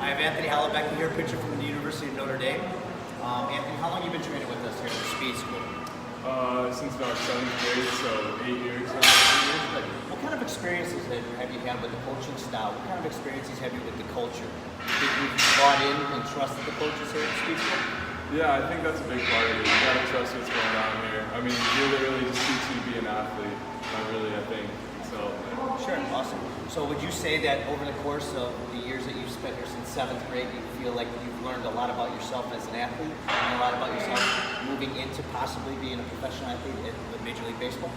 I have Anthony Holubecki here, pitcher from the University of Notre Dame. Anthony, how long have you been training with us here at the Speed School? Since about 7th grade, so 8 years. What kind of experiences have you had with the coaching style? What kind of experiences have you with the culture? Did you brought in and trusted the coaches here at the Speed School? Yeah, I think that's a big part of it. You gotta trust what's going on here. I mean, here they really just teach you to be an athlete. Not really, I think. So. Sure, awesome. So would you say that over the course of the years that you've spent here since 7th grade, you feel like you've learned a lot about yourself as an athlete and a lot about yourself moving into possibly being a professional athlete in Major League Baseball?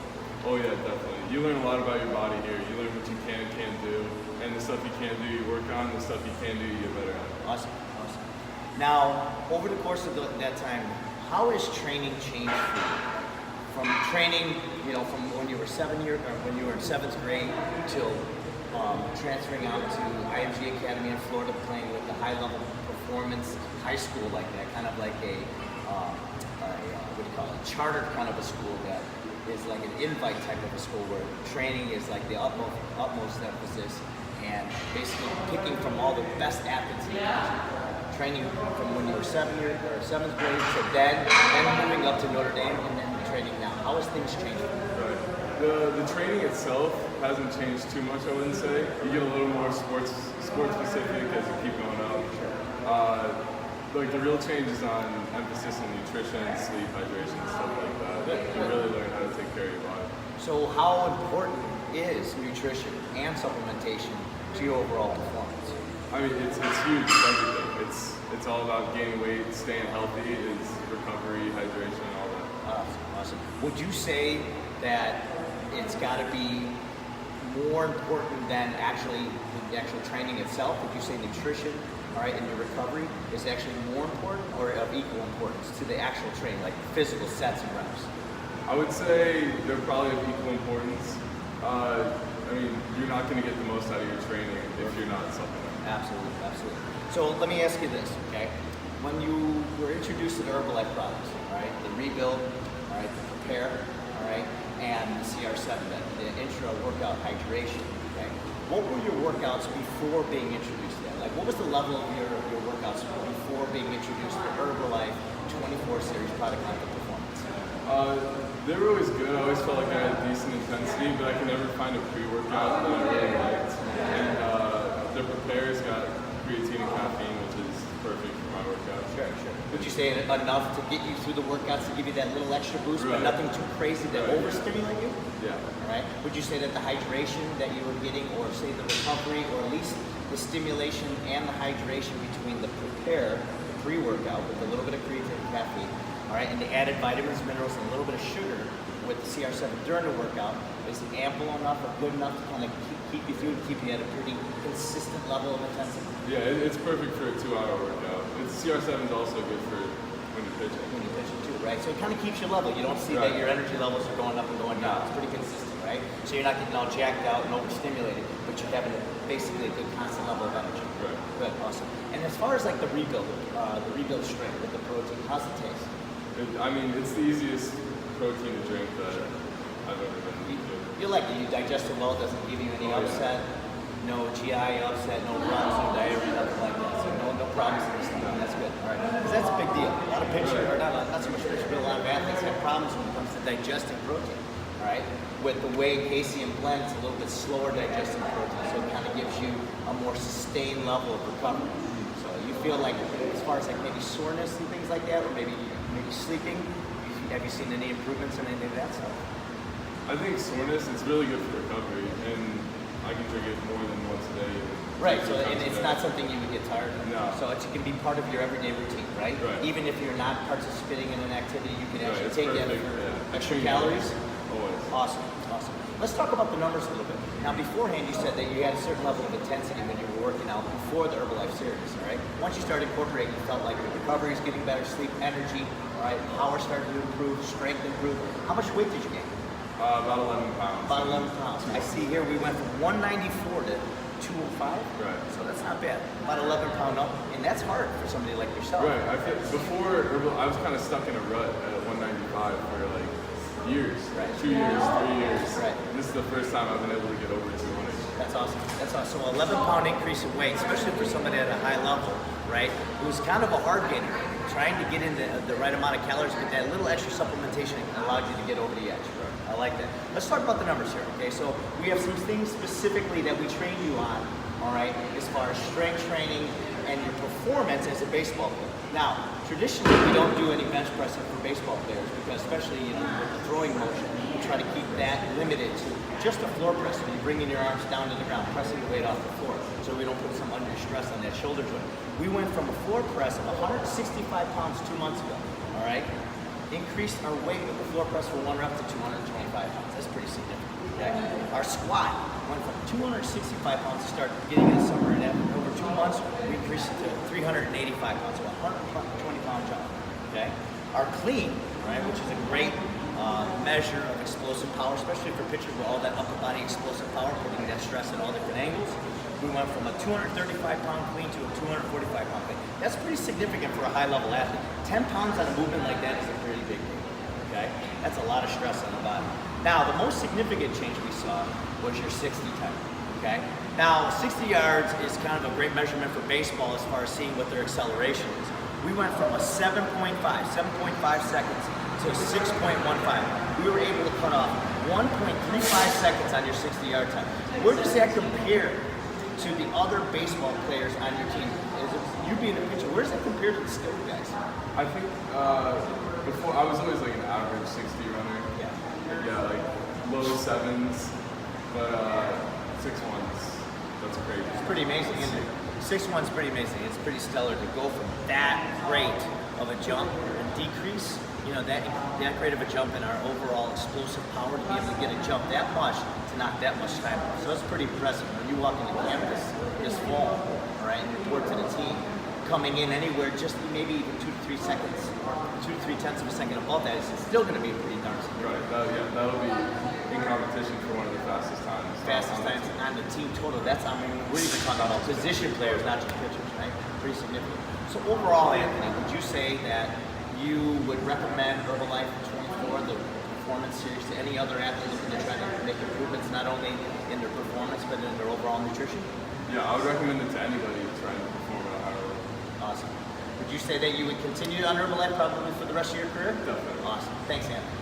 Oh yeah, definitely. You learn a lot about your body here. You learn what you can and can't do, and the stuff you can't do, you work on. The stuff you can do, you get better at. Awesome, awesome. Now, over the course of that time, how has training changed for you? From training, from when you were when you were in 7th grade till transferring out to IMG Academy in Florida, playing with the high-level performance high school like that, kind of like a what do you call it, chartered kind of a school that is like an invite type of a school where training is like the utmost emphasis, and basically picking from all the best athletes in the country. Training from when you were 7th grade to then moving up to Notre Dame and then training now. How has things changed? Right. The training itself hasn't changed too much, I wouldn't say. You get a little more sports specific as you keep going up. Like the real change is on emphasis on nutrition, sleep, hydration, stuff like that. You really learn how to take care of your body. So how important is nutrition and supplementation to your overall performance? I mean, it's huge. It's everything. It's all about gaining weight, staying healthy, it's recovery, hydration, all that. Awesome. Would you say that it's got to be more important than the actual training itself? Would you say nutrition, all right, and your recovery is actually more important or of equal importance to the actual training, like physical sets and reps? I would say they're probably of equal importance. I mean, you're not going to get the most out of your training if you're not supplementing. Absolutely, absolutely. So let me ask you this, okay? When you were introduced to the HERBALIFE products, all right, the Rebuild, all right, the Prepare, all right, and the CR7, the intro workout hydration, okay? What were your workouts before being introduced to that? Like, what was the level of your workouts before being introduced to the HERBALIFE 24 series product line of performance? They were always good. I always felt like I had decent intensity, but I could never find a pre-workout that I really liked. And the Prepare's got creatine and caffeine, which is perfect for my workout. Sure. Would you say enough to get you through the workouts to give you that little extra boost, but nothing too crazy that overstimulate you? Yeah. All right. Would you say that the hydration that you were getting, or say the recovery, or at least the stimulation and the hydration between the Prepare, the pre-workout with a little bit of creatine and caffeine, all right, and the added vitamins, minerals, and a little bit of sugar with the CR7 during the workout, is ample enough or good enough to kind of keep you through and keep you at a pretty consistent level of intensity? Yeah, it's perfect for a 2-hour workout. CR7 is also good for when you're pitching. When you're pitching too, right? So it kind of keeps you level. You don't see that your energy levels are going up and going down. It's pretty consistent, right? So you're not getting all jacked out and overstimulated, but you're having basically a good constant level of energy. Right. Good, awesome. And as far as like the Rebuild strength with the protein, how's it taste? I mean, it's the easiest protein to drink that I've ever been to. You like it, you digest it well, it doesn't give you any upset, no GI upset, no runs, no diarrhea, nothing like that. So no problems in the stomach. That's good. All right, because that's a big deal. A lot of pitchers, or not so much pitchers, but a lot of athletes have problems when it comes to digesting protein. All right, with the way casein blends, a little bit slower digesting protein, so it kind of gives you a more sustained level of recovery. So you feel like, as far as like maybe soreness and things like that, or maybe sleeping, have you seen any improvements in any of that stuff? I think soreness, it's really good for recovery, and I can drink it more than once a day. Right, so and it's not something you would get tired of. No. So it can be part of your everyday routine, right? Right. Even if you're not participating in an activity, you can actually take it for extra Extreme calories. Always. Awesome. Let's talk about the numbers a little bit. Now, beforehand, you said that you had a certain level of intensity when you were working out before the HERBALIFE series, all right? Once you started incorporating, you felt like your recovery is getting better, sleep, energy, all right? Power started to improve, strength improved. How much weight did you gain? About 11 pounds. About 11 pounds. I see here we went from 194 to 205. Right. So that's not bad. About 11 pound up, and that's hard for somebody like yourself. Right. Before, I was kind of stuck in a rut at 195 for like years. Right. 2 years, 3 years. Right. This is the first time I've been able to get over 200. That's awesome. That's awesome. So 11-pound increase in weight, especially for somebody at a high level, right? Who's kind of a hard gainer, trying to get in the right amount of calories, but that little extra supplementation allows you to get over the edge. I like that. Let's talk about the numbers here, okay? So we have some things specifically that we train you on, all right, as far as strength training and your performance as a baseball player. Now, traditionally, we don't do any bench pressing for baseball players because, especially with the throwing motion, we try to keep that limited to just a floor press. When you're bringing your arms down to the ground, pressing the weight off the floor, so we don't put some undue stress on that shoulder joint. We went from a floor press of 165 pounds 2 months ago, all right? Increased our weight with the floor press from 1 rep to 225 pounds. That's pretty significant. Okay? Our squat went from 265 pounds to start getting in the summer, and over 2 months we increased it to 385 pounds, so a 120-pound jump. Okay? Our clean, right, which is a great measure of explosive power, especially for pitchers with all that upper body explosive power, putting that stress at all different angles. We went from a 235-pound clean to a 245-pound clean. That's pretty significant for a high-level athlete. 10 pounds on a movement like that is a pretty big deal, okay? That's a lot of stress on the body. Now, the most significant change we saw was your 60 time, okay? Now, 60 yards is kind of a great measurement for baseball as far as seeing what their acceleration is. We went from a 7.5 seconds to 6.15. We were able to cut off 1.35 seconds on your 60-yard time. Where does that compare to the other baseball players on your team? You being a pitcher, where does that compare to the skilled guys? I think before I was always like an average 60 runner. Yeah, like low 7s, but 6'1's, that's crazy. It's pretty amazing, isn't it? 6'1's pretty amazing. It's pretty stellar to go from that great of a jump and decrease, that great of a jump in our overall explosive power to be able to get a jump that much to knock that much time off. So that's pretty impressive. When you walk into campus this fall, all right, and report to the team, coming in anywhere just maybe even 2 to 3 seconds or 2 to 3 tenths of a second above that, it's still going to be pretty darn significant. Right, that'll be in competition for one of the fastest times. Fastest times on the team total. That's, we're even talking about position players, not just pitchers, right? Pretty significant. So overall, Anthony, would you say that you would recommend Herbalife 24, the performance series, to any other athlete looking to try to make improvements not only in their performance but in their overall nutrition? Yeah, I would recommend it to anybody trying to perform at a higher level. Awesome. Would you say that you would continue on Herbalife probably for the rest of your career? Definitely. Awesome. Thanks, Anthony.